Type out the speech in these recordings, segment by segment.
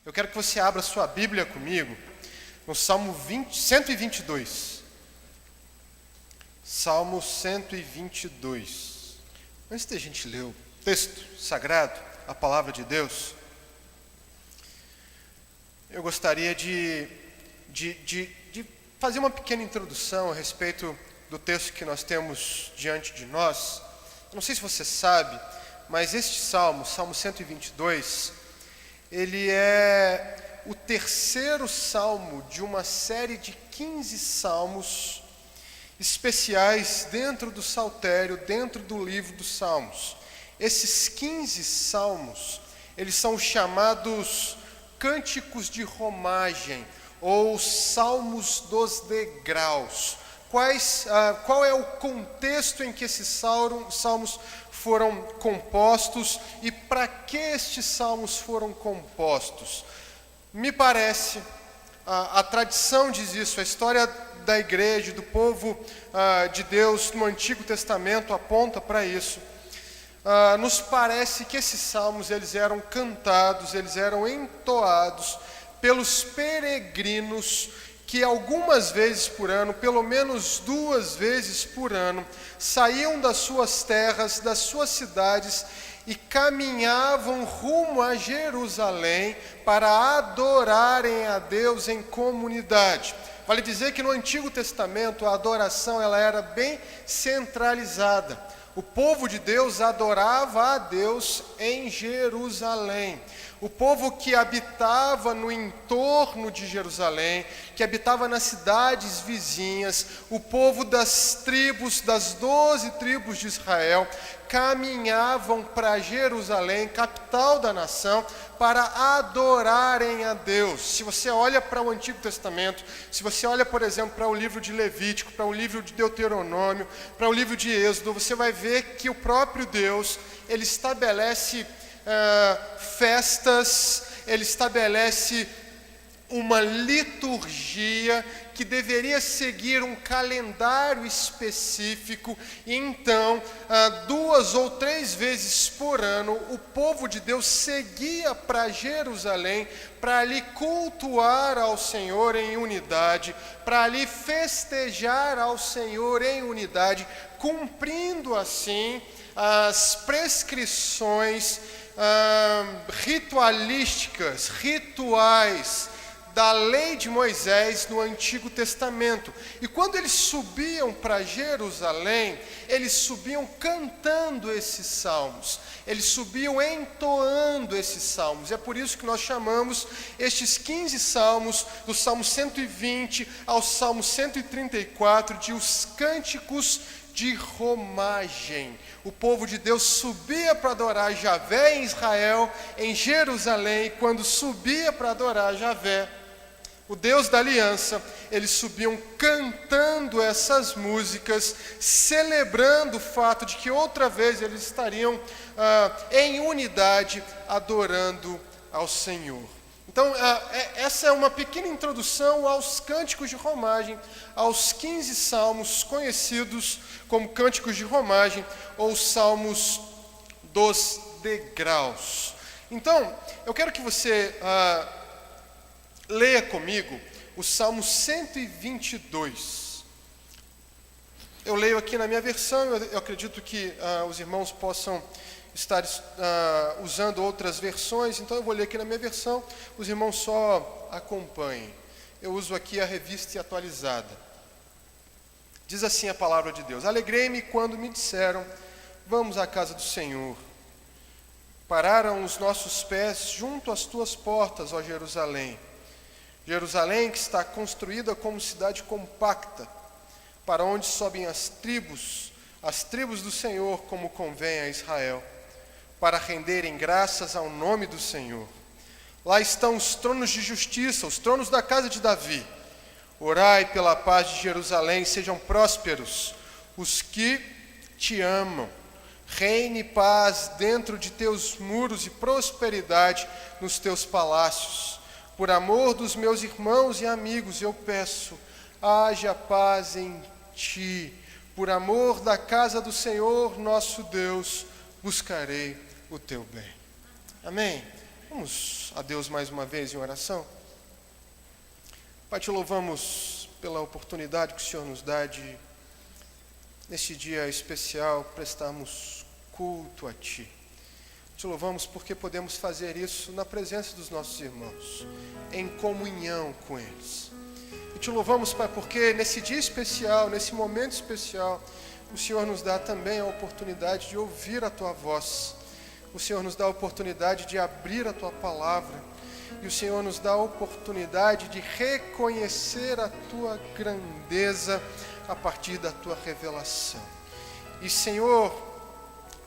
Eu quero que você abra sua Bíblia comigo no Salmo 122. Salmo 122. Antes de a gente ler o texto sagrado, a palavra de Deus, eu gostaria de fazer uma pequena introdução a respeito do texto que nós temos diante de nós. Não sei se você sabe, mas este Salmo, Salmo 122, ele é o terceiro salmo de uma série de 15 salmos especiais dentro do Saltério, dentro do livro dos Salmos. Esses 15 salmos, eles são chamados cânticos de romagem, ou salmos dos degraus. Qual é o contexto em que esses salmos foram compostos e para que estes salmos foram compostos? Me parece, a tradição diz isso, a história da igreja, do povo de Deus no Antigo Testamento aponta para isso. Nos parece que esses salmos eles eram cantados, eles eram entoados pelos peregrinos que algumas vezes por ano, pelo menos 2 vezes por ano, saíam das suas terras, das suas cidades e caminhavam rumo a Jerusalém para adorarem a Deus em comunidade. Vale dizer que no Antigo Testamento a adoração ela era bem centralizada. O povo de Deus adorava a Deus em Jerusalém. O povo que habitava no entorno de Jerusalém, que habitava nas cidades vizinhas, o povo das 12 tribos de Israel, caminhavam para Jerusalém, capital da nação, para adorarem a Deus. Se você olha para o Antigo Testamento, se você olha, por exemplo, para o livro de Levítico, para o livro de Deuteronômio, para o livro de Êxodo, você vai ver que o próprio Deus, ele estabelece festas, ele estabelece uma liturgia que deveria seguir um calendário específico, e então, 2 ou 3 vezes por ano, o povo de Deus seguia para Jerusalém, para ali cultuar ao Senhor em unidade, para ali festejar ao Senhor em unidade, cumprindo assim as prescrições rituais da lei de Moisés no Antigo Testamento. E quando eles subiam para Jerusalém, eles subiam cantando esses salmos, eles subiam entoando esses salmos. É por isso que nós chamamos estes 15 salmos, do Salmo 120 ao Salmo 134, de os cânticos de romagem. O povo de Deus subia para adorar Javé em Israel, em Jerusalém, e quando subia para adorar Javé, o Deus da aliança, eles subiam cantando essas músicas, celebrando o fato de que outra vez eles estariam em unidade adorando ao Senhor. Então, essa é uma pequena introdução aos cânticos de romagem, aos 15 salmos conhecidos como cânticos de romagem ou salmos dos degraus. Então, eu quero que você leia comigo o Salmo 122. Eu leio aqui na minha versão, eu acredito que os irmãos possam estar usando outras versões, então eu vou ler aqui na minha versão, os irmãos só acompanhem. Eu uso aqui a Revista Atualizada. Diz assim a palavra de Deus: Alegrei-me quando me disseram, vamos à casa do Senhor. Pararam os nossos pés junto às tuas portas, ó Jerusalém. Jerusalém que está construída como cidade compacta, para onde sobem as tribos do Senhor, como convém a Israel, para renderem graças ao nome do Senhor. Lá estão os tronos de justiça, os tronos da casa de Davi. Orai pela paz de Jerusalém, sejam prósperos os que te amam. Reine paz dentro de teus muros e prosperidade nos teus palácios. Por amor dos meus irmãos e amigos, eu peço, haja paz em ti. Por amor da casa do Senhor, nosso Deus, buscarei o teu bem. Amém? Vamos a Deus mais uma vez em oração. Pai, te louvamos pela oportunidade que o Senhor nos dá de, neste dia especial, prestarmos culto a Ti. Te louvamos porque podemos fazer isso na presença dos nossos irmãos, em comunhão com eles. E te louvamos, Pai, porque nesse dia especial, nesse momento especial, o Senhor nos dá também a oportunidade de ouvir a Tua voz. O Senhor nos dá a oportunidade de abrir a Tua palavra. E o Senhor nos dá a oportunidade de reconhecer a Tua grandeza a partir da Tua revelação. E, Senhor,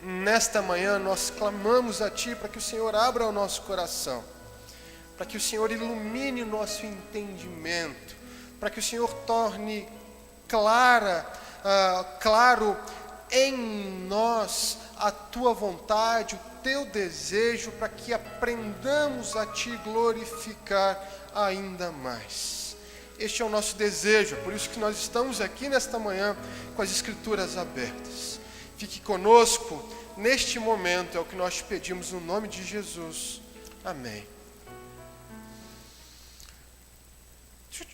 nesta manhã nós clamamos a Ti para que o Senhor abra o nosso coração, para que o Senhor ilumine o nosso entendimento, para que o Senhor torne claro em nós a Tua vontade, o Teu desejo, para que aprendamos a Te glorificar ainda mais. Este é o nosso desejo, é por isso que nós estamos aqui nesta manhã com as Escrituras abertas. Fique conosco neste momento, é o que nós te pedimos no nome de Jesus. Amém. Deixa eu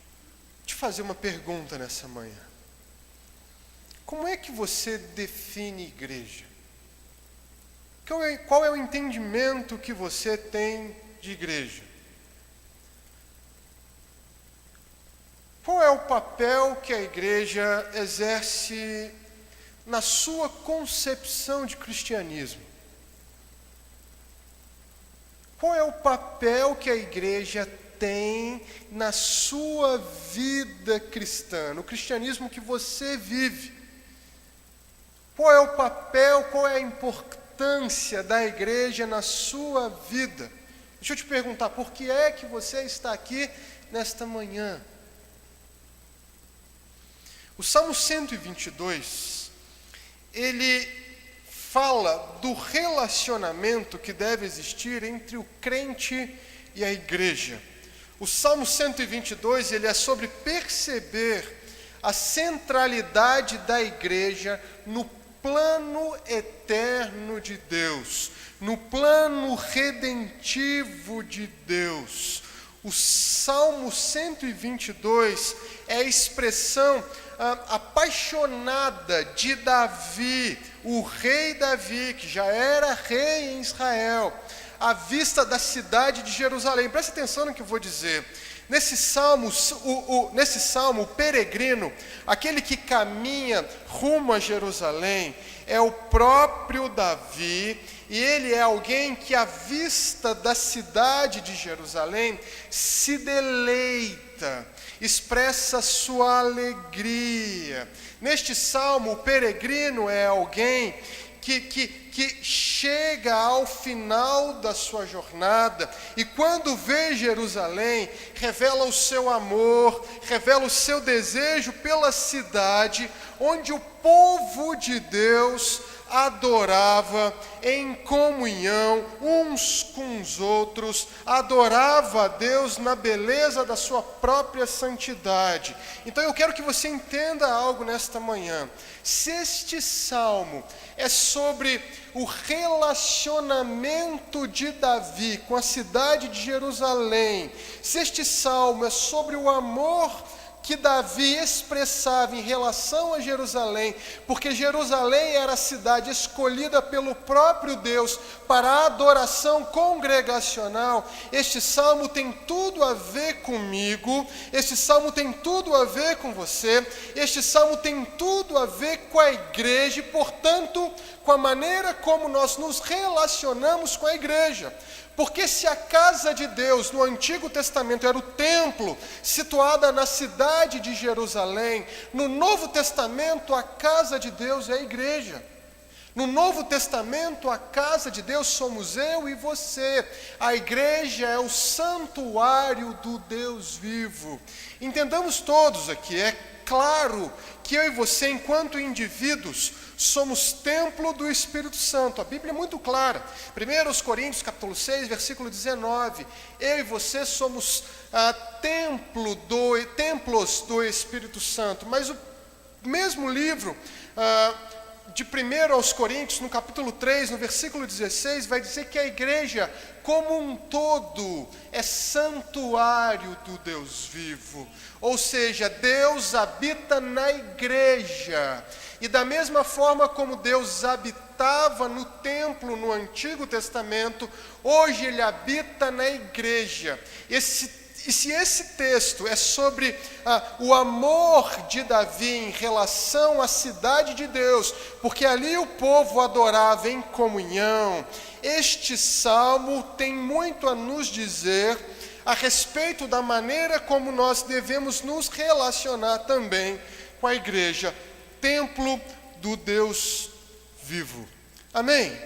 te fazer uma pergunta nessa manhã. Como é que você define igreja? Qual é o entendimento que você tem de igreja? Qual é o papel que a igreja exerce na sua concepção de cristianismo? Qual é o papel que a igreja tem na sua vida cristã, no cristianismo que você vive? Qual é o papel, qual é a importância da igreja na sua vida? Deixa eu te perguntar, por que é que você está aqui nesta manhã? O Salmo 122, ele fala do relacionamento que deve existir entre o crente e a igreja. O Salmo 122, ele é sobre perceber a centralidade da igreja no plano eterno de Deus, no plano redentivo de Deus. O Salmo 122 é a expressão apaixonada de Davi, o rei Davi, que já era rei em Israel, à vista da cidade de Jerusalém. Preste atenção no que eu vou dizer. Nesse salmo, o peregrino, aquele que caminha rumo a Jerusalém, é o próprio Davi, e ele é alguém que, à vista da cidade de Jerusalém, se deleita, expressa sua alegria. Neste salmo, o peregrino é alguém que chega ao final da sua jornada e, quando vê Jerusalém, revela o seu amor, revela o seu desejo pela cidade onde o povo de Deus adorava em comunhão uns com os outros, adorava a Deus na beleza da sua própria santidade. Então eu quero que você entenda algo nesta manhã. Se este salmo é sobre o relacionamento de Davi com a cidade de Jerusalém, se este salmo é sobre o amor que Davi expressava em relação a Jerusalém, porque Jerusalém era a cidade escolhida pelo próprio Deus para a adoração congregacional, este salmo tem tudo a ver comigo, este salmo tem tudo a ver com você, este salmo tem tudo a ver com a igreja e, portanto, com a maneira como nós nos relacionamos com a igreja. Porque se a casa de Deus no Antigo Testamento era o templo, situada na cidade de Jerusalém, no Novo Testamento a casa de Deus é a igreja. No Novo Testamento a casa de Deus somos eu e você. A igreja é o santuário do Deus vivo. Entendamos todos aqui, é claro que eu e você, enquanto indivíduos, somos templo do Espírito Santo. A Bíblia é muito clara. 1 Coríntios capítulo 6, versículo 19. Eu e você somos templos do Espírito Santo. Mas o mesmo livro de 1 aos Coríntios, no capítulo 3, no versículo 16, vai dizer que a igreja, como um todo, é santuário do Deus vivo. Ou seja, Deus habita na igreja. E da mesma forma como Deus habitava no templo no Antigo Testamento, hoje Ele habita na igreja. E se esse texto é sobre o amor de Davi em relação à cidade de Deus, porque ali o povo adorava em comunhão, este salmo tem muito a nos dizer a respeito da maneira como nós devemos nos relacionar também com a igreja, templo do Deus vivo. Amém?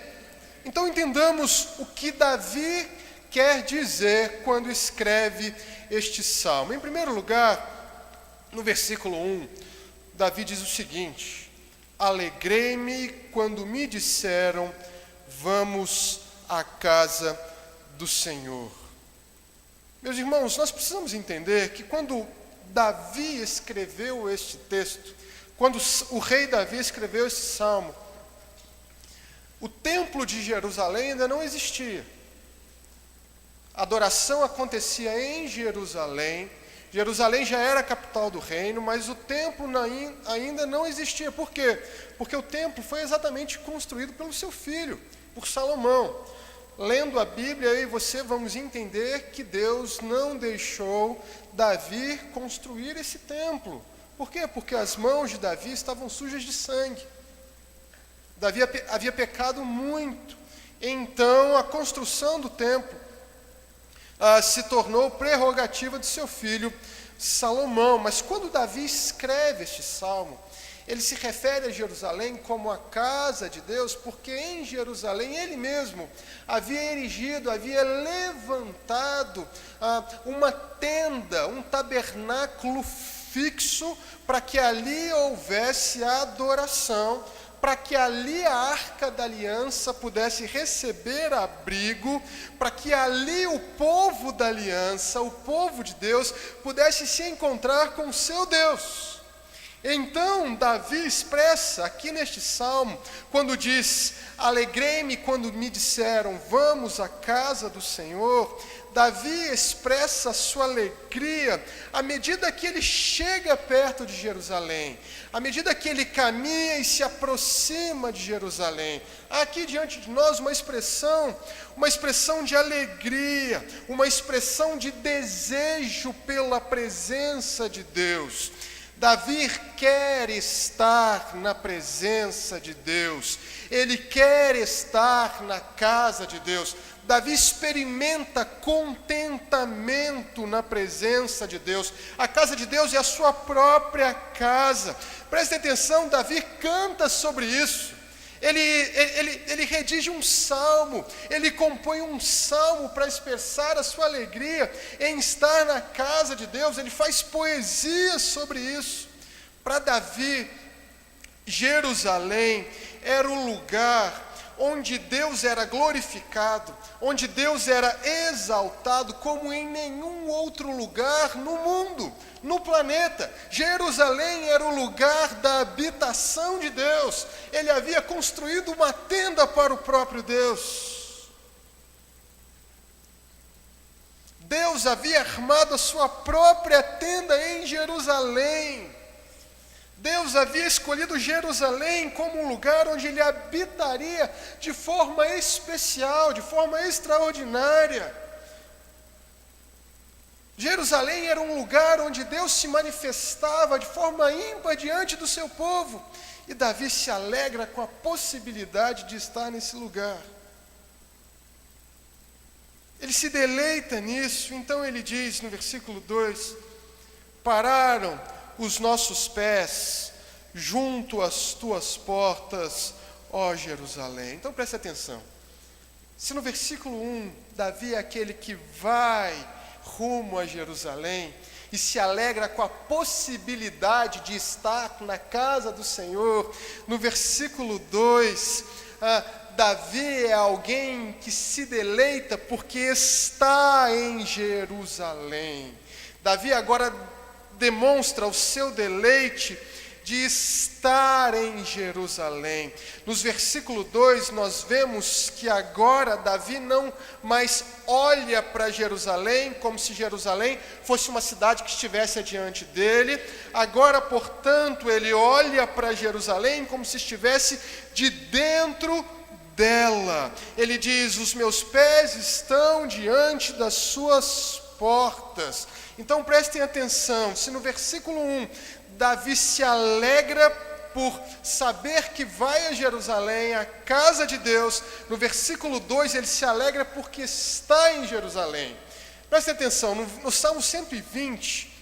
Então entendamos o que Davi quer dizer quando escreve este salmo. Em primeiro lugar, no versículo 1, Davi diz o seguinte: alegrei-me quando me disseram, vamos à casa do Senhor. Meus irmãos, nós precisamos entender que quando Davi escreveu este texto, quando o rei Davi escreveu esse salmo, o templo de Jerusalém ainda não existia. A adoração acontecia em Jerusalém. Jerusalém já era a capital do reino, mas o templo ainda não existia. Por quê? Porque o templo foi exatamente construído pelo seu filho, por Salomão. Lendo a Bíblia, eu e você vamos entender que Deus não deixou Davi construir esse templo. Por quê? Porque as mãos de Davi estavam sujas de sangue. Davi havia pecado muito. Então, a construção do templo se tornou prerrogativa de seu filho Salomão. Mas quando Davi escreve este salmo, ele se refere a Jerusalém como a casa de Deus, porque em Jerusalém ele mesmo havia erigido, havia levantado uma tenda, um tabernáculo fixo, para que ali houvesse a adoração, para que ali a Arca da Aliança pudesse receber abrigo, para que ali o povo da aliança, o povo de Deus, pudesse se encontrar com o seu Deus. Então, Davi expressa aqui neste salmo, quando diz, alegrei-me quando me disseram, vamos à casa do Senhor. Davi expressa a sua alegria à medida que ele chega perto de Jerusalém, à medida que ele caminha e se aproxima de Jerusalém. Há aqui diante de nós uma expressão de alegria, uma expressão de desejo pela presença de Deus. Davi quer estar na presença de Deus, ele quer estar na casa de Deus. Davi experimenta contentamento na presença de Deus. A casa de Deus é a sua própria casa. Preste atenção, Davi canta sobre isso. Ele redige um salmo, ele compõe um salmo para expressar a sua alegria em estar na casa de Deus. Ele faz poesia sobre isso. Para Davi, Jerusalém era o lugar onde Deus era glorificado, onde Deus era exaltado como em nenhum outro lugar no mundo, no planeta. Jerusalém era o lugar da habitação de Deus. Ele havia construído uma tenda para o próprio Deus. Deus havia armado a sua própria tenda em Jerusalém. Deus havia escolhido Jerusalém como um lugar onde ele habitaria de forma especial, de forma extraordinária. Jerusalém era um lugar onde Deus se manifestava de forma ímpar diante do seu povo. E Davi se alegra com a possibilidade de estar nesse lugar. Ele se deleita nisso. Então ele diz no versículo 2: pararam os nossos pés junto às tuas portas, ó Jerusalém. Então preste atenção. Se no versículo 1, Davi é aquele que vai rumo a Jerusalém e se alegra com a possibilidade de estar na casa do Senhor, no versículo 2, Davi é alguém que se deleita porque está em Jerusalém. Davi agora demonstra o seu deleite de estar em Jerusalém. Nos versículo 2 nós vemos que agora Davi não mais olha para Jerusalém como se Jerusalém fosse uma cidade que estivesse adiante dele. Agora, portanto, ele olha para Jerusalém como se estivesse de dentro dela. Ele diz: os meus pés estão diante das suas portas. Então prestem atenção, se no versículo 1 Davi se alegra por saber que vai a Jerusalém, a casa de Deus, no versículo 2 ele se alegra porque está em Jerusalém. Prestem atenção, no Salmo 120,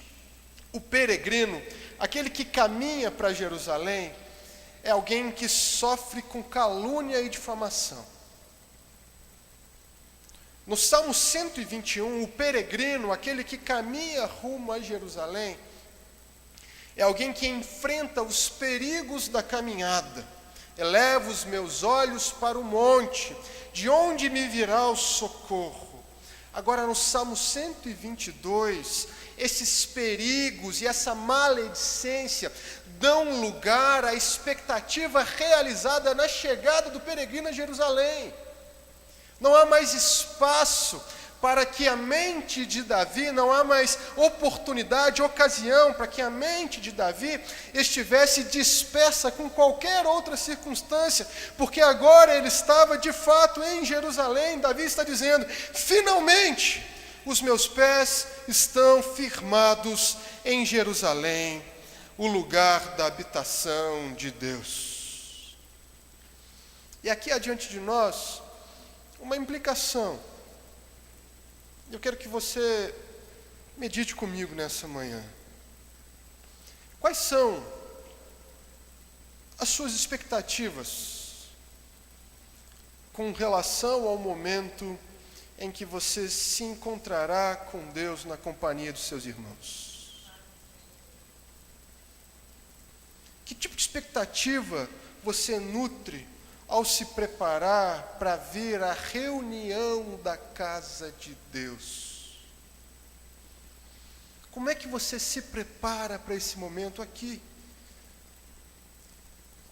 o peregrino, aquele que caminha para Jerusalém, é alguém que sofre com calúnia e difamação. No Salmo 121, o peregrino, aquele que caminha rumo a Jerusalém, é alguém que enfrenta os perigos da caminhada. Eleva os meus olhos para o monte, de onde me virá o socorro? Agora, no Salmo 122, esses perigos e essa maledicência dão lugar à expectativa realizada na chegada do peregrino a Jerusalém. Não há mais espaço para que a mente de Davi, não há mais oportunidade, ocasião para que a mente de Davi estivesse dispersa com qualquer outra circunstância, porque agora ele estava de fato em Jerusalém. Davi está dizendo: finalmente os meus pés estão firmados em Jerusalém, o lugar da habitação de Deus. E aqui adiante de nós, uma implicação. Eu quero que você medite comigo nessa manhã. Quais são as suas expectativas com relação ao momento em que você se encontrará com Deus na companhia dos seus irmãos? Que tipo de expectativa você nutre ao se preparar para vir à reunião da casa de Deus? Como é que você se prepara para esse momento aqui,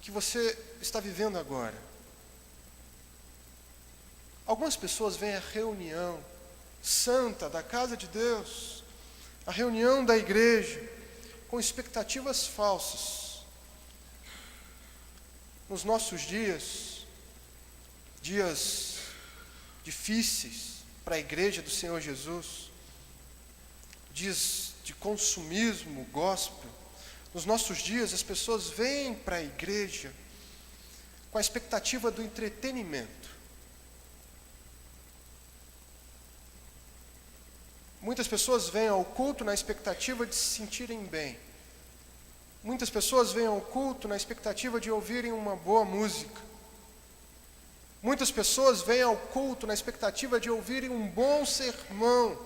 que você está vivendo agora? Algumas pessoas vêm à reunião santa da casa de Deus, a reunião da igreja, com expectativas falsas. Nos nossos dias difíceis para a igreja do Senhor Jesus, dias de consumismo gospel, nos nossos dias as pessoas vêm para a igreja com a expectativa do entretenimento. Muitas pessoas vêm ao culto na expectativa de se sentirem bem. Muitas pessoas vêm ao culto na expectativa de ouvirem uma boa música. Muitas pessoas vêm ao culto na expectativa de ouvirem um bom sermão.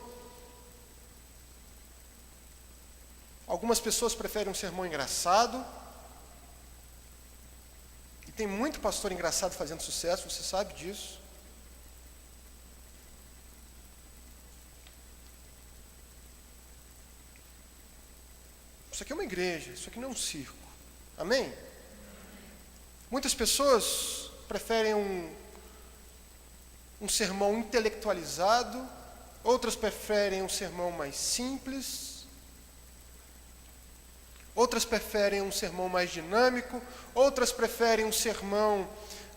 Algumas pessoas preferem um sermão engraçado. E tem muito pastor engraçado fazendo sucesso, você sabe disso. Isso aqui é uma igreja, isso aqui não é um circo. Amém? Muitas pessoas preferem um sermão intelectualizado, outras preferem um sermão mais simples, outras preferem um sermão mais dinâmico, outras preferem um sermão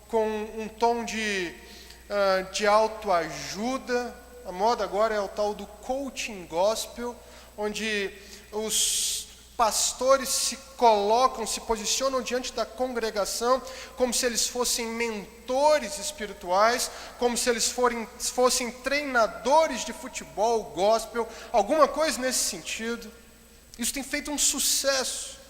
com um tom de autoajuda. A moda agora é o tal do coaching gospel, onde os pastores se colocam, se posicionam diante da congregação como se eles fossem mentores espirituais, como se eles fossem treinadores de futebol gospel, alguma coisa nesse sentido. Isso tem feito um sucesso.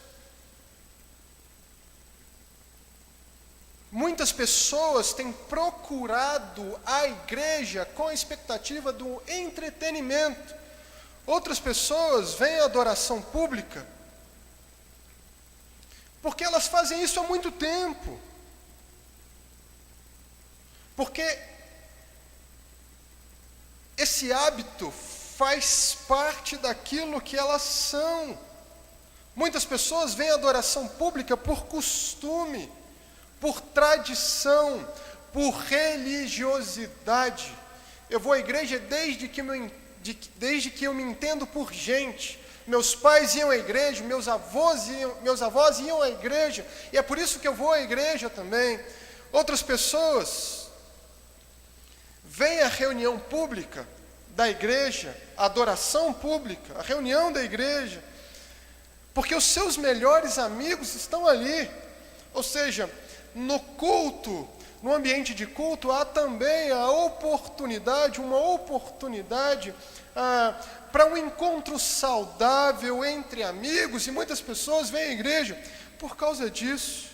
Muitas pessoas têm procurado a igreja com a expectativa do entretenimento. Outras pessoas vêm à adoração pública porque elas fazem isso há muito tempo. Porque esse hábito faz parte daquilo que elas são. Muitas pessoas veem a adoração pública por costume, por tradição, por religiosidade. Eu vou à igreja desde que eu me entendo por gente. Meus pais iam à igreja, meus avós iam à igreja, e é por isso que eu vou à igreja também. Outras pessoas veem a reunião pública da igreja, a adoração pública, a reunião da igreja, porque os seus melhores amigos estão ali. Ou seja, no culto, no ambiente de culto, há também uma oportunidade para um encontro saudável entre amigos, e muitas pessoas vêm à igreja por causa disso.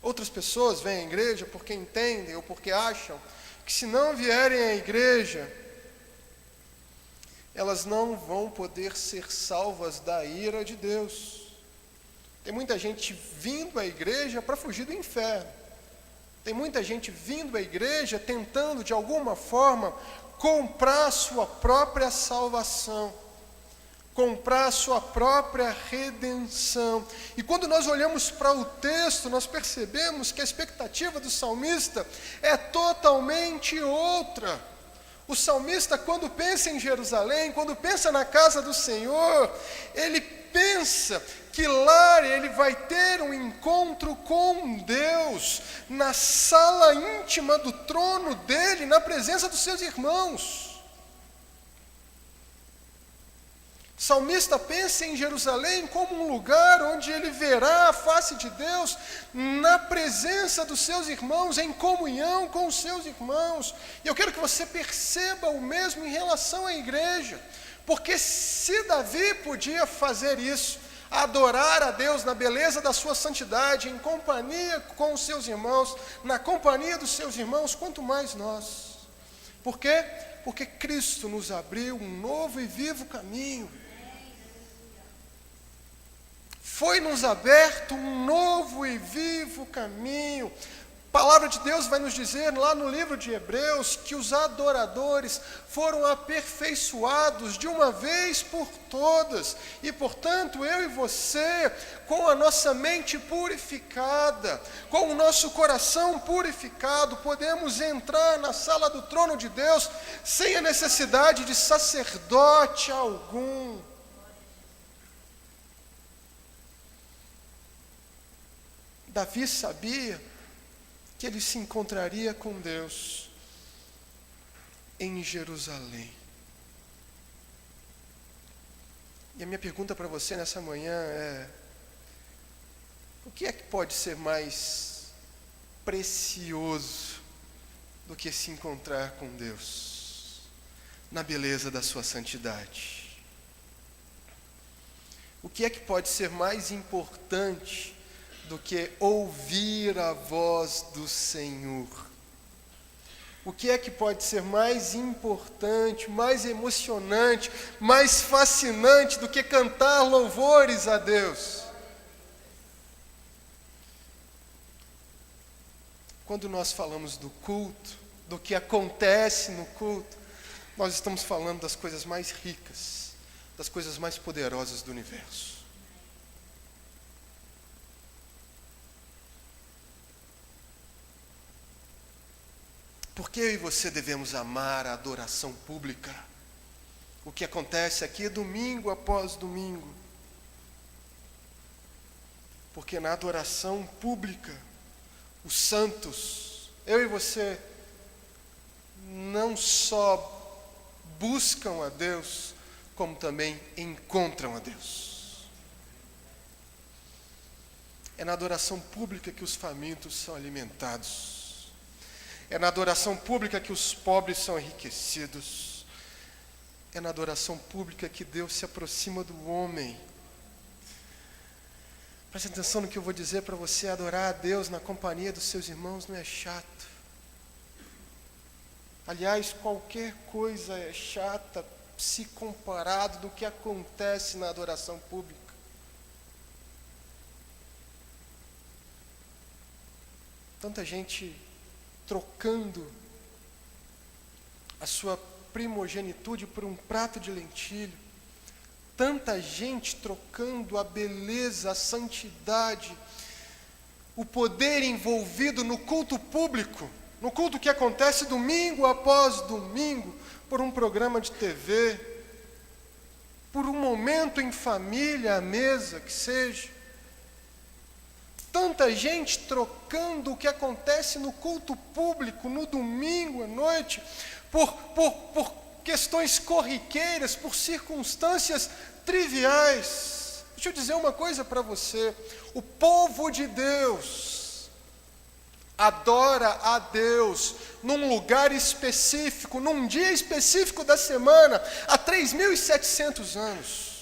Outras pessoas vêm à igreja porque entendem ou porque acham que se não vierem à igreja, elas não vão poder ser salvas da ira de Deus. Tem muita gente vindo à igreja para fugir do inferno. Tem muita gente vindo à igreja tentando, de alguma forma, comprar a sua própria salvação, comprar a sua própria redenção. E quando nós olhamos para o texto, nós percebemos que a expectativa do salmista é totalmente outra. O salmista, quando pensa em Jerusalém, quando pensa na casa do Senhor, ele pensa que lá ele vai ter um encontro com Deus, na sala íntima do trono dele, na presença dos seus irmãos. O salmista pensa em Jerusalém como um lugar onde ele verá a face de Deus na presença dos seus irmãos, em comunhão com os seus irmãos. E eu quero que você perceba o mesmo em relação à igreja, porque se Davi podia fazer isso, adorar a Deus na beleza da sua santidade, em companhia com os seus irmãos, na companhia dos seus irmãos, quanto mais nós. Por quê? Porque Cristo nos abriu um novo e vivo caminho. Foi-nos aberto um novo e vivo caminho. A palavra de Deus vai nos dizer lá no livro de Hebreus que os adoradores foram aperfeiçoados de uma vez por todas. E, portanto, eu e você, com a nossa mente purificada, com o nosso coração purificado, podemos entrar na sala do trono de Deus sem a necessidade de sacerdote algum. Davi sabia que ele se encontraria com Deus em Jerusalém. E a minha pergunta para você nessa manhã é: o que é que pode ser mais precioso do que se encontrar com Deus na beleza da sua santidade? O que é que pode ser mais importante do que ouvir a voz do Senhor? O que é que pode ser mais importante, mais emocionante, mais fascinante do que cantar louvores a Deus? Quando nós falamos do culto, do que acontece no culto, nós estamos falando das coisas mais ricas, das coisas mais poderosas do universo. Porque eu e você devemos amar a adoração pública. O que acontece aqui é domingo após domingo. Porque na adoração pública, os santos, eu e você, não só buscam a Deus, como também encontram a Deus. É na adoração pública que os famintos são alimentados. É na adoração pública que os pobres são enriquecidos. É na adoração pública que Deus se aproxima do homem. Preste atenção no que eu vou dizer para você: adorar a Deus na companhia dos seus irmãos não é chato. Aliás, qualquer coisa é chata se comparado do que acontece na adoração pública. Tanta gente trocando a sua primogenitude por um prato de lentilha, Tanta gente trocando a beleza, a santidade, o poder envolvido no culto público, no culto que acontece domingo após domingo, por um programa de TV, por um momento em família, à mesa, que seja. Tanta gente trocando o que acontece no culto público, no domingo à noite, por questões corriqueiras, por circunstâncias triviais. Deixa eu dizer uma coisa para você: o povo de Deus adora a Deus num lugar específico, num dia específico da semana, há 3.700 anos.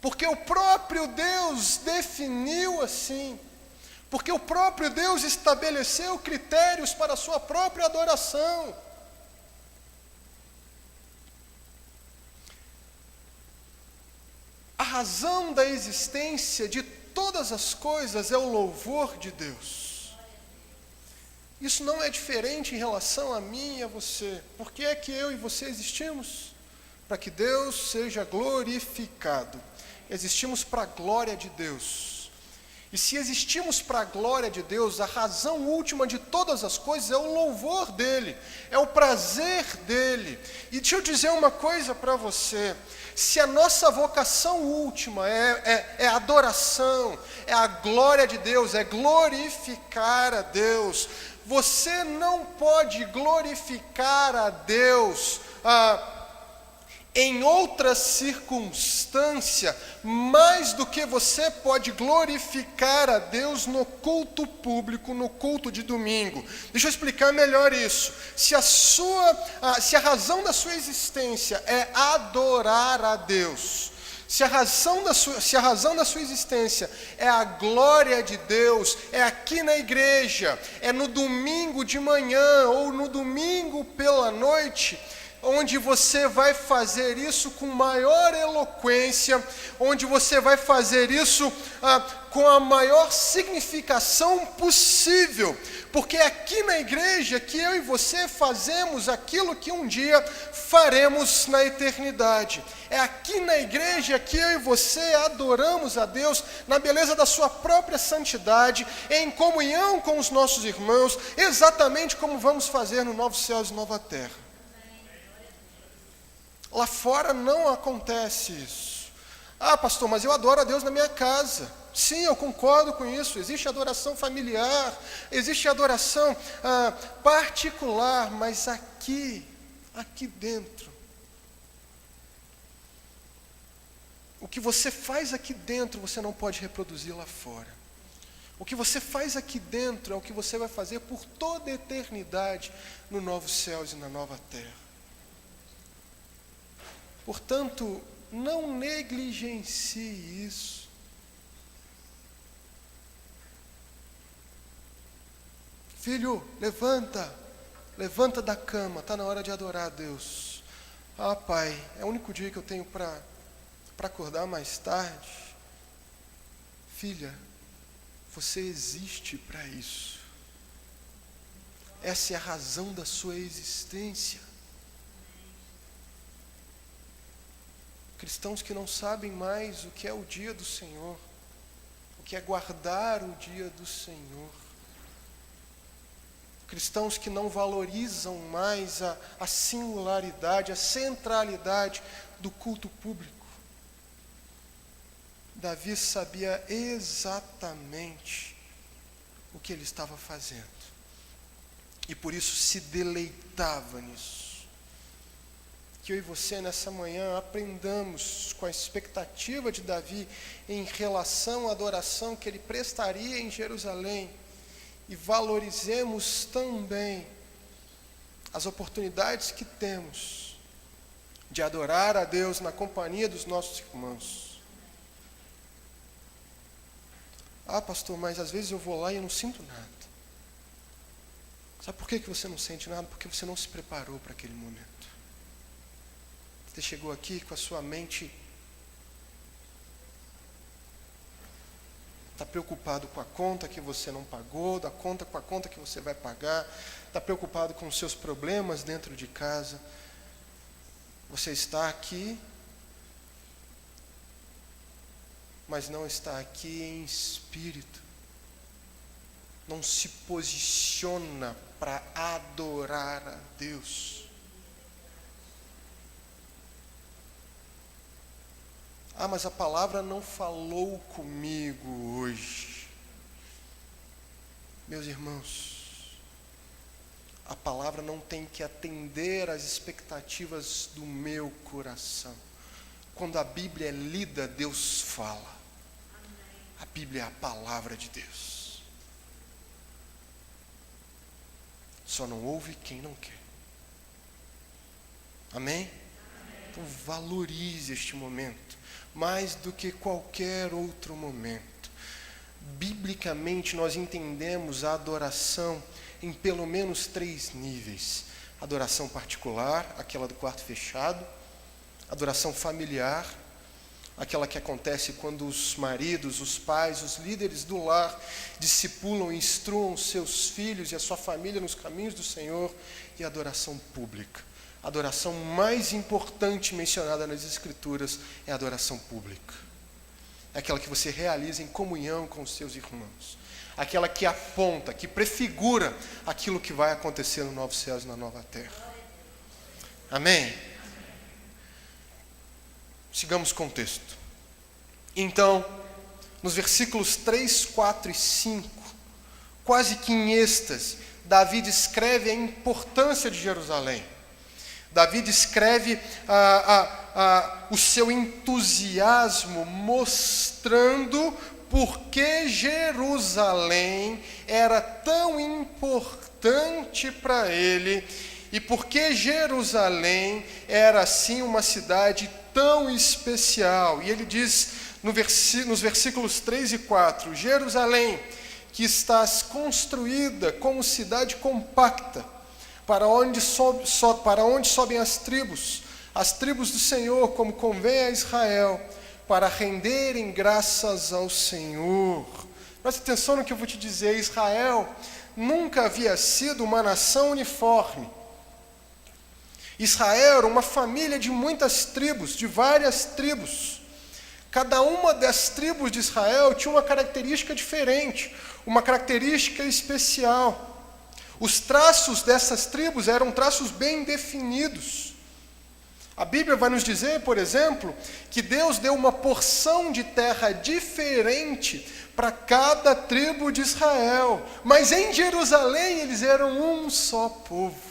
Porque o próprio Deus definiu assim. Porque o próprio Deus estabeleceu critérios para a sua própria adoração. A razão da existência de todas as coisas é o louvor de Deus. Isso não é diferente em relação a mim e a você. Por que é que eu e você existimos? Para que Deus seja glorificado. Existimos para a glória de Deus. E se existimos para a glória de Deus, a razão última de todas as coisas é o louvor dEle, é o prazer dEle. E deixa eu dizer uma coisa para você: se a nossa vocação última é adoração, é a glória de Deus, é glorificar a Deus, você não pode glorificar a Deus em outra circunstância, mais do que você pode glorificar a Deus no culto público, no culto de domingo. Deixa eu explicar melhor isso. Se a razão da sua existência é adorar a Deus, se a razão da sua existência é a glória de Deus, é aqui na igreja, é no domingo de manhã ou no domingo pela noite, onde você vai fazer isso com maior eloquência, onde você vai fazer isso com a maior significação possível, porque é aqui na igreja que eu e você fazemos aquilo que um dia faremos na eternidade. É aqui na igreja que eu e você adoramos a Deus na beleza da sua própria santidade, em comunhão com os nossos irmãos, exatamente como vamos fazer no Novos Céus e Nova Terra. Lá fora não acontece isso. Ah, pastor, mas eu adoro a Deus na minha casa. Sim, eu concordo com isso. Existe adoração familiar, existe adoração particular, mas aqui dentro, o que você faz aqui dentro, você não pode reproduzir lá fora. O que você faz aqui dentro é o que você vai fazer por toda a eternidade no Novos Céus e na Nova Terra. Portanto, não negligencie isso. Filho, levanta da cama, está na hora de adorar a Deus. Ah, pai, é o único dia que eu tenho para acordar mais tarde. Filha, você existe para isso. Essa é a razão da sua existência. Cristãos que não sabem mais o que é o dia do Senhor, o que é guardar o dia do Senhor. Cristãos que não valorizam mais a singularidade, a centralidade do culto público. Davi sabia exatamente o que ele estava fazendo. E por isso se deleitava nisso. Que eu e você nessa manhã aprendamos com a expectativa de Davi em relação à adoração que ele prestaria em Jerusalém e valorizemos também as oportunidades que temos de adorar a Deus na companhia dos nossos irmãos. Ah, pastor, mas às vezes eu vou lá e eu não sinto nada. Sabe por que você não sente nada? Porque você não se preparou para aquele momento. Você chegou aqui com a sua mente, está preocupado com a conta que você não pagou, com a conta que você vai pagar, está preocupado com os seus problemas dentro de casa. Você está aqui, mas não está aqui em espírito. Não se posiciona para adorar a Deus. Ah, mas a palavra não falou comigo hoje. Meus irmãos, a palavra não tem que atender às expectativas do meu coração. Quando a Bíblia é lida, Deus fala. A Bíblia é a palavra de Deus. Só não ouve quem não quer. Amém? Então valorize este momento, mais do que qualquer outro momento. Biblicamente nós entendemos a adoração em pelo menos 3 níveis. Adoração particular, aquela do quarto fechado. Adoração familiar, aquela que acontece quando os maridos, os pais, os líderes do lar discipulam e instruam seus filhos e a sua família nos caminhos do Senhor. E a adoração pública. A adoração mais importante mencionada nas Escrituras é a adoração pública. É aquela que você realiza em comunhão com os seus irmãos. Aquela que aponta, que prefigura aquilo que vai acontecer no novo céu e na nova terra. Amém? Sigamos com o texto. Então, nos versículos 3, 4 e 5, quase que em êxtase, Davi descreve a importância de Jerusalém. Davi descreve o seu entusiasmo, mostrando por que Jerusalém era tão importante para ele e por que Jerusalém era assim uma cidade tão especial. E ele diz nos versículos 3 e 4, Jerusalém, que estás construída como cidade compacta, para onde sobem as tribos do Senhor, como convém a Israel, para renderem graças ao Senhor. Preste atenção no que eu vou te dizer. Israel nunca havia sido uma nação uniforme. Israel era uma família de muitas tribos, de várias tribos. Cada uma das tribos de Israel tinha uma característica diferente, uma característica especial. Os traços dessas tribos eram traços bem definidos. A Bíblia vai nos dizer, por exemplo, que Deus deu uma porção de terra diferente para cada tribo de Israel. Mas em Jerusalém eles eram um só povo.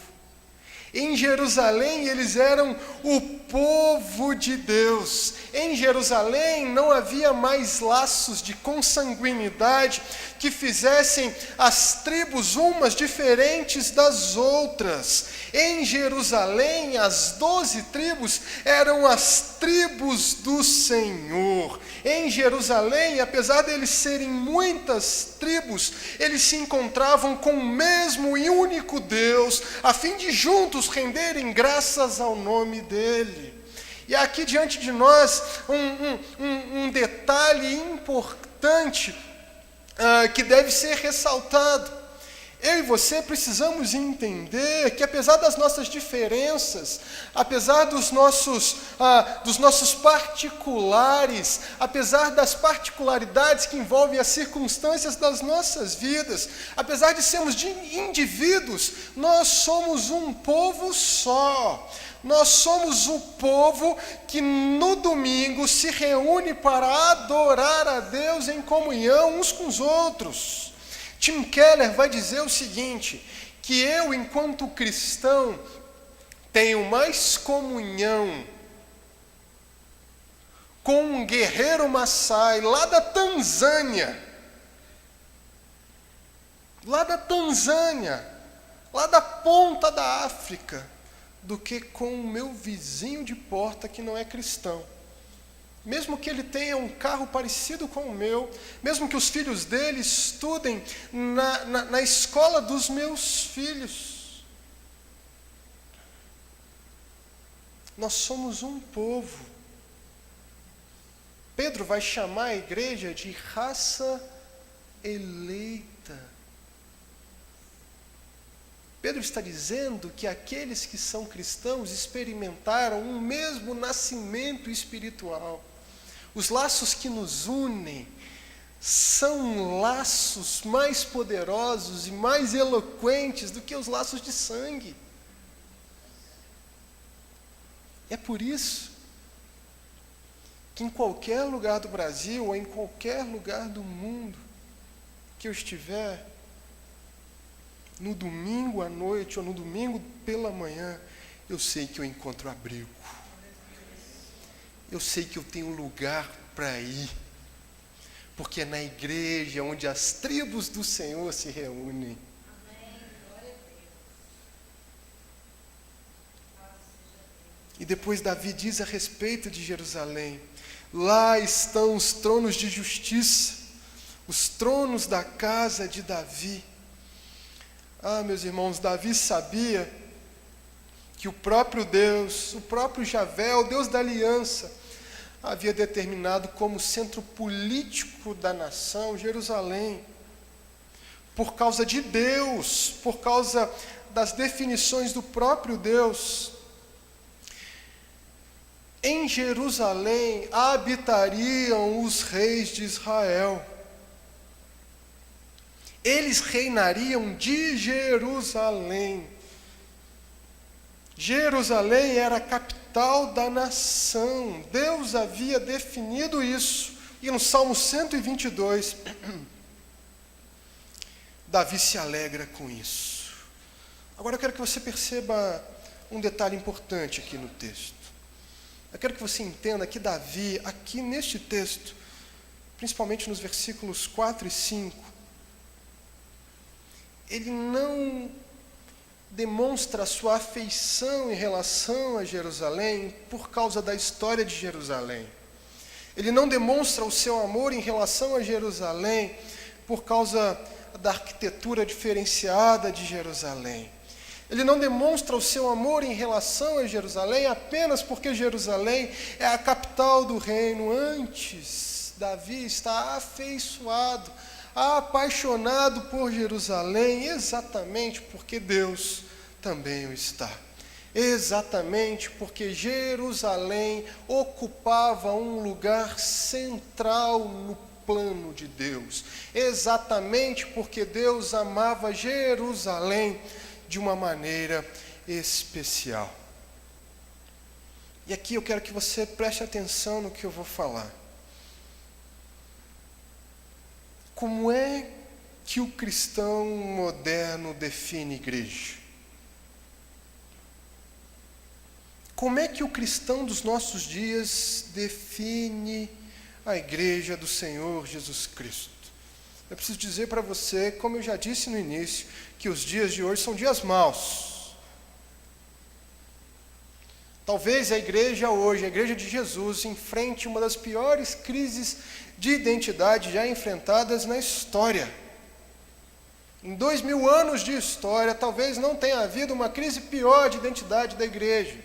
Em Jerusalém eles eram o povo de Deus. Em Jerusalém não havia mais laços de consanguinidade que fizessem as tribos umas diferentes das outras. Em Jerusalém as 12 tribos eram as tribos do Senhor. Em Jerusalém, apesar de eles serem muitas tribos, eles se encontravam com o mesmo e único Deus, a fim de juntos renderem graças ao nome dele. E aqui diante de nós um detalhe importante que deve ser ressaltado. Eu e você precisamos entender que apesar das nossas diferenças, apesar dos nossos particulares, apesar das particularidades que envolvem as circunstâncias das nossas vidas, apesar de sermos indivíduos, nós somos um povo só. Nós somos o povo que no domingo se reúne para adorar a Deus em comunhão uns com os outros. Tim Keller vai dizer o seguinte, que eu, enquanto cristão, tenho mais comunhão com um guerreiro Maasai lá da Tanzânia, lá da ponta da África, do que com o meu vizinho de porta que não é cristão. Mesmo que ele tenha um carro parecido com o meu, mesmo que os filhos dele estudem na escola dos meus filhos, nós somos um povo. Pedro vai chamar a igreja de raça eleita. Pedro está dizendo que aqueles que são cristãos experimentaram um mesmo nascimento espiritual. Os laços que nos unem são laços mais poderosos e mais eloquentes do que os laços de sangue. É por isso que em qualquer lugar do Brasil ou em qualquer lugar do mundo que eu estiver, no domingo à noite ou no domingo pela manhã, eu sei que eu encontro abrigo. Eu sei que eu tenho lugar para ir. Porque é na igreja onde as tribos do Senhor se reúnem. E depois Davi diz a respeito de Jerusalém: lá estão os tronos de justiça, os tronos da casa de Davi. Ah, meus irmãos, Davi sabia que o próprio Deus, o próprio Javé, o Deus da aliança, havia determinado como centro político da nação Jerusalém. Por causa de Deus, por causa das definições do próprio Deus. Em Jerusalém habitariam os reis de Israel. Eles reinariam de Jerusalém. Jerusalém era a capital da nação. Deus havia definido isso. E no Salmo 122, Davi se alegra com isso. Agora eu quero que você perceba um detalhe importante aqui no texto. Eu quero que você entenda que Davi, aqui neste texto, principalmente nos versículos 4 e 5, ele não demonstra a sua afeição em relação a Jerusalém por causa da história de Jerusalém. Ele não demonstra o seu amor em relação a Jerusalém por causa da arquitetura diferenciada de Jerusalém. Ele não demonstra o seu amor em relação a Jerusalém apenas porque Jerusalém é a capital do reino. Antes, Davi está afeiçoado, apaixonado por Jerusalém, exatamente porque Deus também o está. Exatamente porque Jerusalém ocupava um lugar central no plano de Deus. Exatamente porque Deus amava Jerusalém de uma maneira especial. E aqui eu quero que você preste atenção no que eu vou falar. Como é que o cristão moderno define igreja? Como é que o cristão dos nossos dias define a igreja do Senhor Jesus Cristo? Eu preciso dizer para você, como eu já disse no início, que os dias de hoje são dias maus. Talvez a igreja hoje, a igreja de Jesus, enfrente uma das piores crises de identidade já enfrentadas na história. Em 2000 anos de história, talvez não tenha havido uma crise pior de identidade da igreja.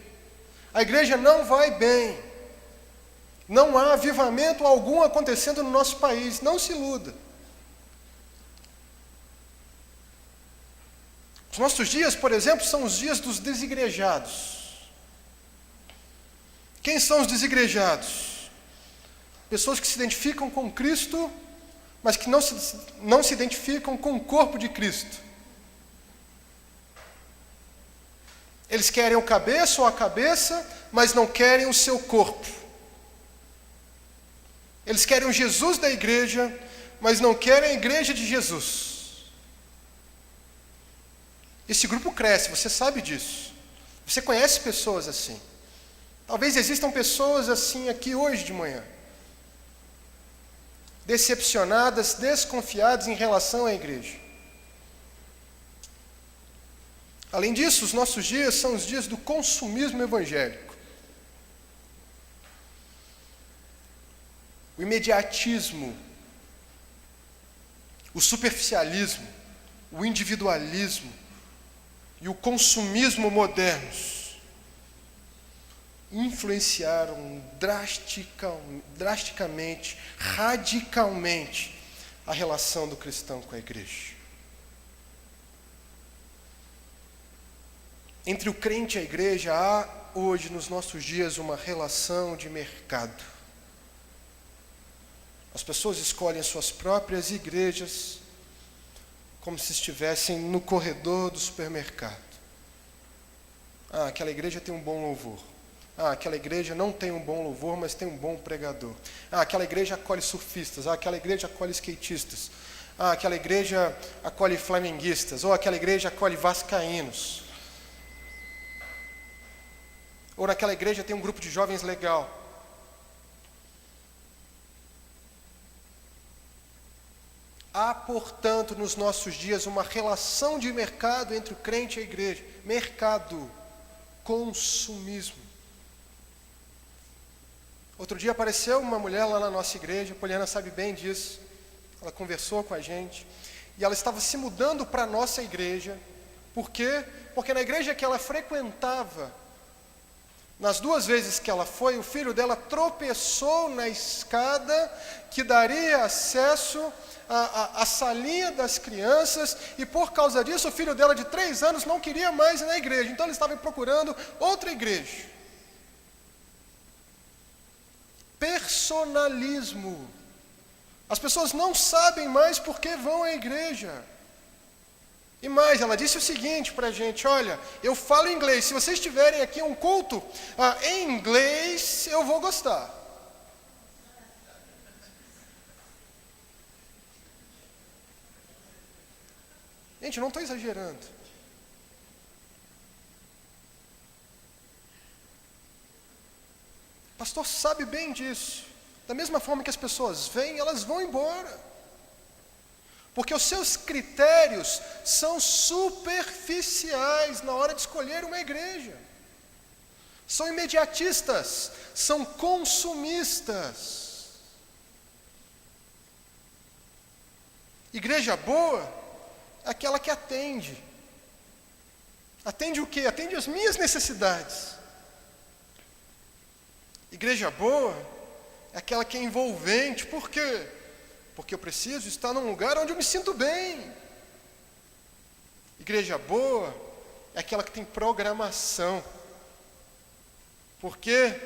A igreja não vai bem. Não há avivamento algum acontecendo no nosso país. Não se iluda. Os nossos dias, por exemplo, são os dias dos desigrejados. Quem são os desigrejados? Pessoas que se identificam com Cristo, mas que não se identificam com o corpo de Cristo. Eles querem o cabeça ou a cabeça, mas não querem o seu corpo. Eles querem o Jesus da igreja, mas não querem a igreja de Jesus. Esse grupo cresce, você sabe disso. Você conhece pessoas assim. Talvez existam pessoas assim aqui hoje de manhã. Decepcionadas, desconfiadas em relação à igreja. Além disso, os nossos dias são os dias do consumismo evangélico. O imediatismo, o superficialismo, o individualismo e o consumismo modernos influenciaram drasticamente, radicalmente a relação do cristão com a igreja. Entre o crente e a igreja há hoje, nos nossos dias, uma relação de mercado. As pessoas escolhem suas próprias igrejas como se estivessem no corredor do supermercado. Ah, aquela igreja tem um bom louvor. Ah, aquela igreja não tem um bom louvor, mas tem um bom pregador. Ah, aquela igreja acolhe surfistas. Ah, aquela igreja acolhe skatistas. Ah, aquela igreja acolhe flamenguistas. Ou aquela igreja acolhe vascaínos. Ou naquela igreja tem um grupo de jovens legal. Há, portanto, nos nossos dias uma relação de mercado entre o crente e a igreja. Mercado, consumismo. Outro dia apareceu uma mulher lá na nossa igreja, a Poliana sabe bem disso. Ela conversou com a gente. E ela estava se mudando para a nossa igreja. Por quê? Porque na igreja que ela frequentava, nas 2 vezes que ela foi, o filho dela tropeçou na escada que daria acesso à salinha das crianças, e por causa disso o filho dela de 3 anos não queria mais ir na igreja, então ele estava procurando outra igreja. Personalismo. As pessoas não sabem mais por que vão à igreja. E mais, ela disse o seguinte para a gente: olha, eu falo inglês, se vocês tiverem aqui um culto em inglês, eu vou gostar. Gente, eu não estou exagerando. O pastor sabe bem disso. Da mesma forma que as pessoas vêm, elas vão embora. Porque os seus critérios são superficiais na hora de escolher uma igreja. São imediatistas, são consumistas. Igreja boa é aquela que atende. Atende o quê? Atende as minhas necessidades. Igreja boa é aquela que é envolvente. Por quê? Porque eu preciso estar num lugar onde eu me sinto bem. Igreja boa é aquela que tem programação. Por quê?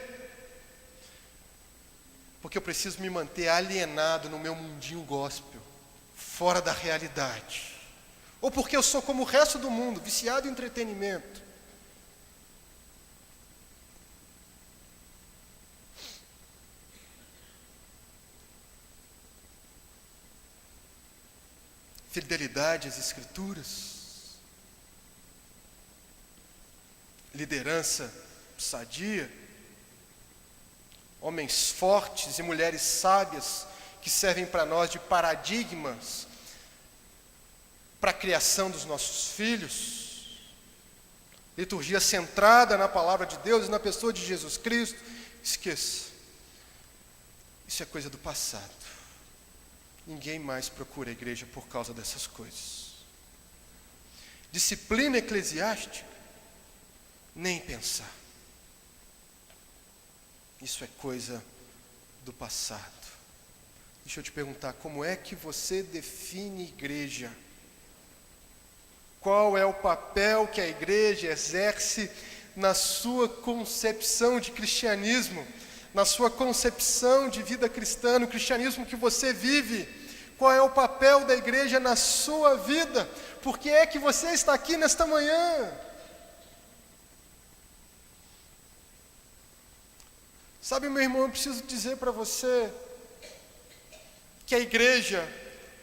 Porque eu preciso me manter alienado no meu mundinho gospel, fora da realidade. Ou porque eu sou como o resto do mundo, viciado em entretenimento. Fidelidade às Escrituras, liderança sadia, homens fortes e mulheres sábias que servem para nós de paradigmas para a criação dos nossos filhos, liturgia centrada na palavra de Deus e na pessoa de Jesus Cristo. Esqueça, isso é coisa do passado. Ninguém mais procura a igreja por causa dessas coisas. Disciplina eclesiástica, nem pensar. Isso é coisa do passado. Deixa eu te perguntar, como é que você define igreja? Qual é o papel que a igreja exerce na sua concepção de cristianismo, na sua concepção de vida cristã, no cristianismo que você vive? Qual é o papel da igreja na sua vida? Por que é que você está aqui nesta manhã? Sabe, meu irmão, eu preciso dizer para você que a igreja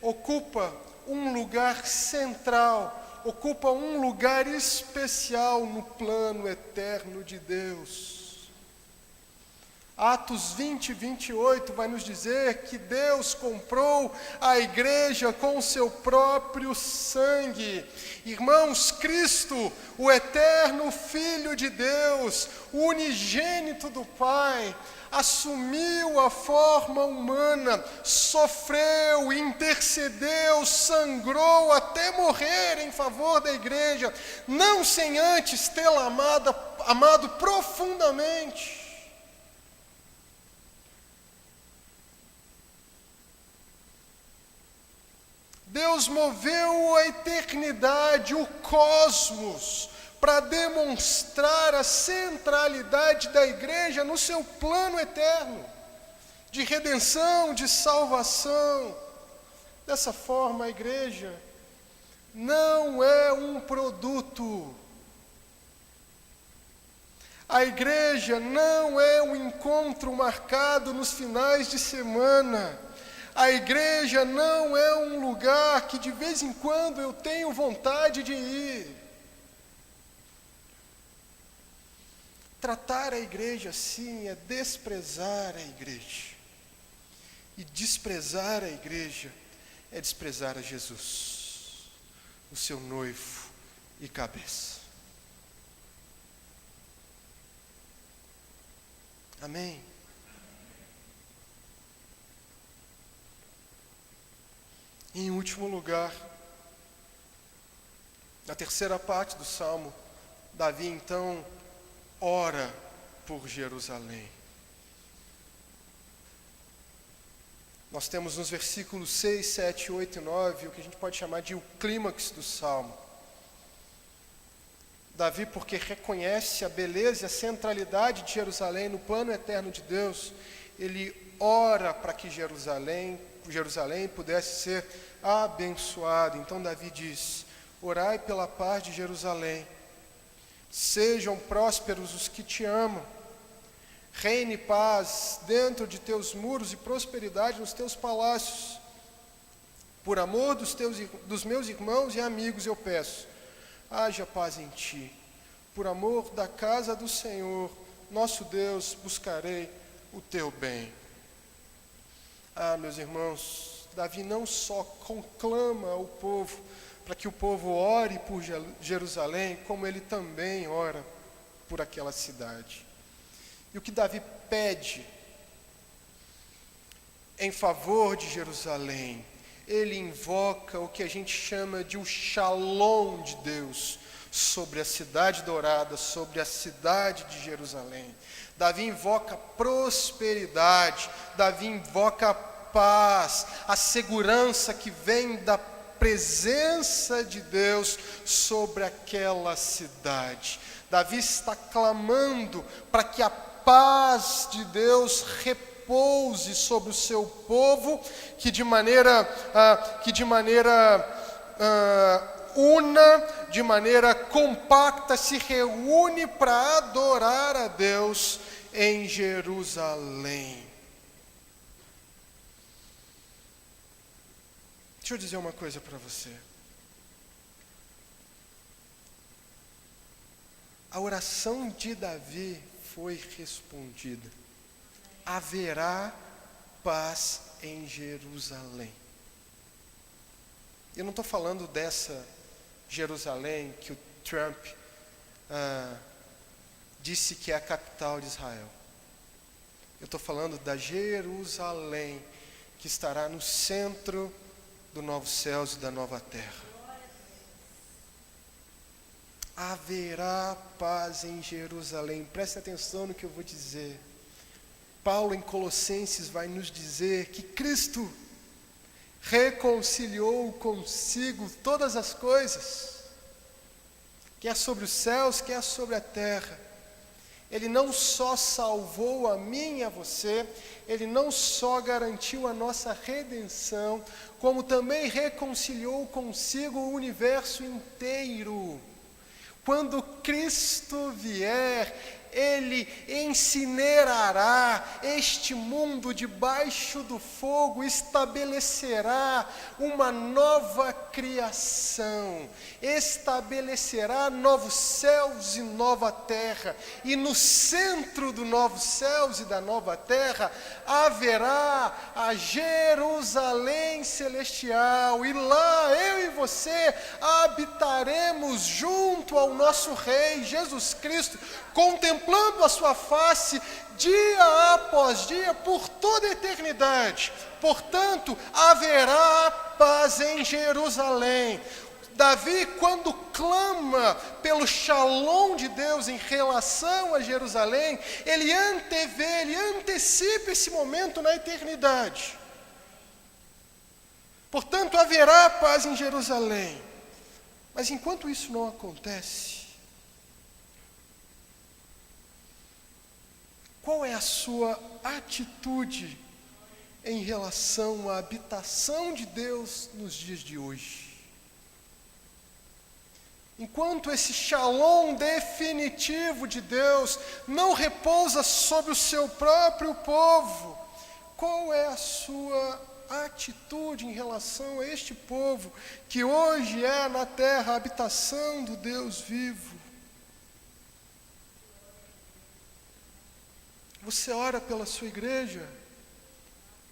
ocupa um lugar central, ocupa um lugar especial no plano eterno de Deus. Atos 20, 28 vai nos dizer que Deus comprou a igreja com o seu próprio sangue. Irmãos, Cristo, o eterno Filho de Deus, o unigênito do Pai, assumiu a forma humana, sofreu, intercedeu, sangrou até morrer em favor da igreja, não sem antes tê-la amado profundamente. Deus moveu a eternidade, o cosmos, para demonstrar a centralidade da igreja no seu plano eterno, de redenção, de salvação. Dessa forma, a igreja não é um produto. A igreja não é um encontro marcado nos finais de semana. A igreja não é um lugar que de vez em quando eu tenho vontade de ir. Tratar a igreja assim é desprezar a igreja. E desprezar a igreja é desprezar a Jesus, o seu noivo e cabeça. Amém? E em último lugar, na terceira parte do Salmo, Davi então ora por Jerusalém. Nós temos nos versículos 6, 7, 8 e 9 o que a gente pode chamar de o clímax do Salmo. Davi, porque reconhece a beleza e a centralidade de Jerusalém no plano eterno de Deus, ele ora para que Jerusalém pudesse ser abençoado. Então Davi diz: orai pela paz de Jerusalém, sejam prósperos os que te amam, reine paz dentro de teus muros e prosperidade nos teus palácios. Por amor dos meus irmãos e amigos eu peço, haja paz em ti. Por amor da casa do Senhor, nosso Deus, buscarei o teu bem. Meus irmãos, Davi não só conclama o povo para que o povo ore por Jerusalém, como ele também ora por aquela cidade. E o que Davi pede em favor de Jerusalém, ele invoca o que a gente chama de o Shalom de Deus sobre a cidade dourada, sobre a cidade de Jerusalém. Davi invoca prosperidade, Davi invoca a paz, a segurança que vem da presença de Deus sobre aquela cidade. Davi está clamando para que a paz de Deus repouse sobre o seu povo, que de maneira una, de maneira compacta, se reúne para adorar a Deus em Jerusalém. Deixa eu dizer uma coisa para você. A oração de Davi foi respondida. Haverá paz em Jerusalém. Eu não estou falando dessa Jerusalém que o Trump disse que é a capital de Israel. Eu estou falando da Jerusalém que estará no centro do novo céus e da nova terra. Haverá paz em Jerusalém. Preste atenção no que eu vou dizer. Paulo em Colossenses vai nos dizer que Cristo reconciliou consigo todas as coisas, quer sobre os céus, quer sobre a terra. Ele não só salvou a mim e a você, ele não só garantiu a nossa redenção, como também reconciliou consigo o universo inteiro. Quando Cristo vier, Ele incinerará este mundo debaixo do fogo, estabelecerá uma nova criação, estabelecerá novos céus e nova terra, e no centro dos novos céus e da nova terra haverá a Jerusalém celestial, e lá eu e você habitaremos junto ao nosso Rei Jesus Cristo, contemplando a sua face dia após dia por toda a eternidade. Portanto, haverá paz em Jerusalém. Davi, quando clama pelo Shalom de Deus em relação a Jerusalém, ele antecipa esse momento na eternidade. Portanto, haverá paz em Jerusalém. Mas enquanto isso não acontece, Qual é a sua atitude em relação à habitação de Deus nos dias de hoje? Enquanto esse shalom definitivo de Deus não repousa sobre o seu próprio povo, qual é a sua atitude em relação a este povo que hoje é na terra a habitação do Deus vivo? Você ora pela sua igreja,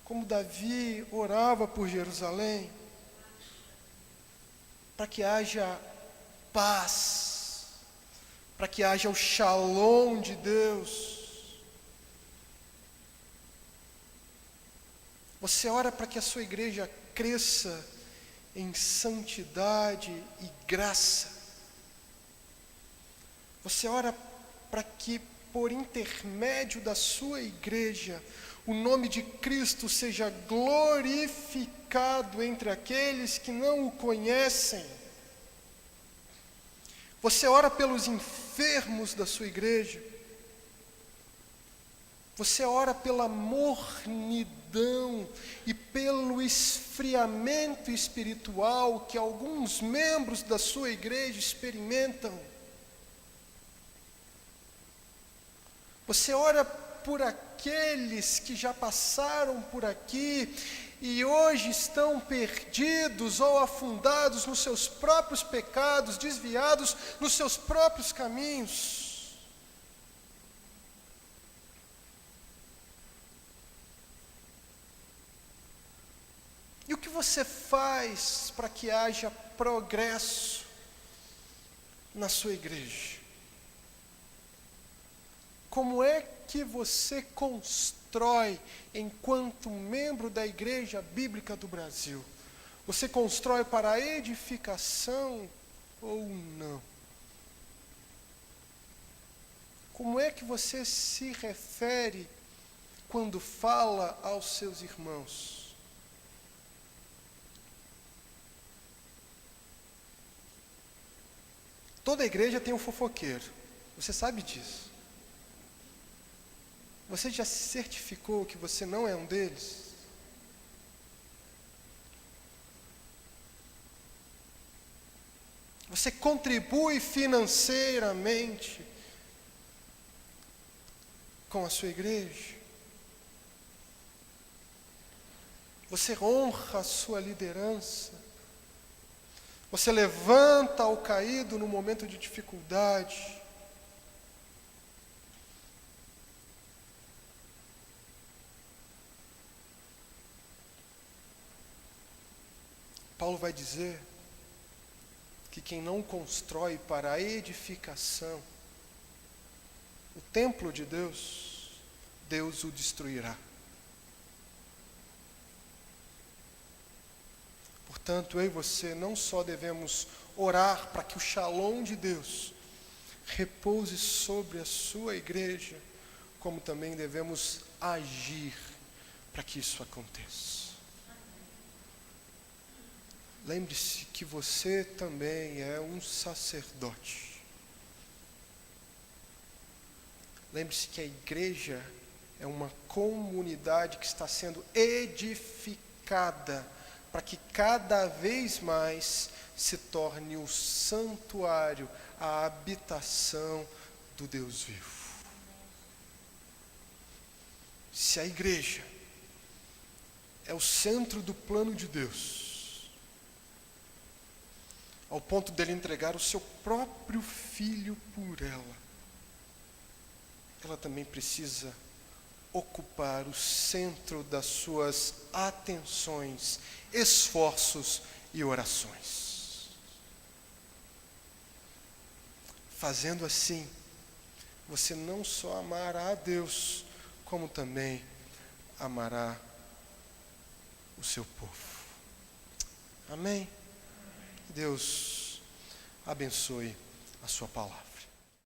como Davi orava por Jerusalém, para que haja paz, para que haja o shalom de Deus. Você ora para que a sua igreja cresça em santidade e graça. Você ora para que, por intermédio da sua igreja, o nome de Cristo seja glorificado entre aqueles que não o conhecem. Você ora pelos enfermos da sua igreja. Você ora pela mornidão e pelo esfriamento espiritual que alguns membros da sua igreja experimentam. Você ora por aqueles que já passaram por aqui e hoje estão perdidos ou afundados nos seus próprios pecados, desviados nos seus próprios caminhos. E o que você faz para que haja progresso na sua igreja? Como é que você constrói enquanto membro da Igreja Bíblica do Brasil? Você constrói para a edificação ou não? Como é que você se refere quando fala aos seus irmãos? Toda igreja tem um fofoqueiro, você sabe disso. Você já se certificou que você não é um deles? Você contribui financeiramente com a sua igreja? Você honra a sua liderança? Você levanta o caído no momento de dificuldade? Paulo vai dizer que quem não constrói para a edificação o templo de Deus, Deus o destruirá. Portanto, eu e você não só devemos orar para que o shalom de Deus repouse sobre a sua igreja, como também devemos agir para que isso aconteça. Lembre-se que você também é um sacerdote. Lembre-se que a igreja é uma comunidade que está sendo edificada para que cada vez mais se torne o santuário, a habitação do Deus vivo. Se a igreja é o centro do plano de Deus, ao ponto dele entregar o seu próprio filho por ela também precisa ocupar o centro das suas atenções, esforços e orações. Fazendo assim, você não só amará a Deus, como também amará o seu povo. Amém? Deus abençoe a sua palavra.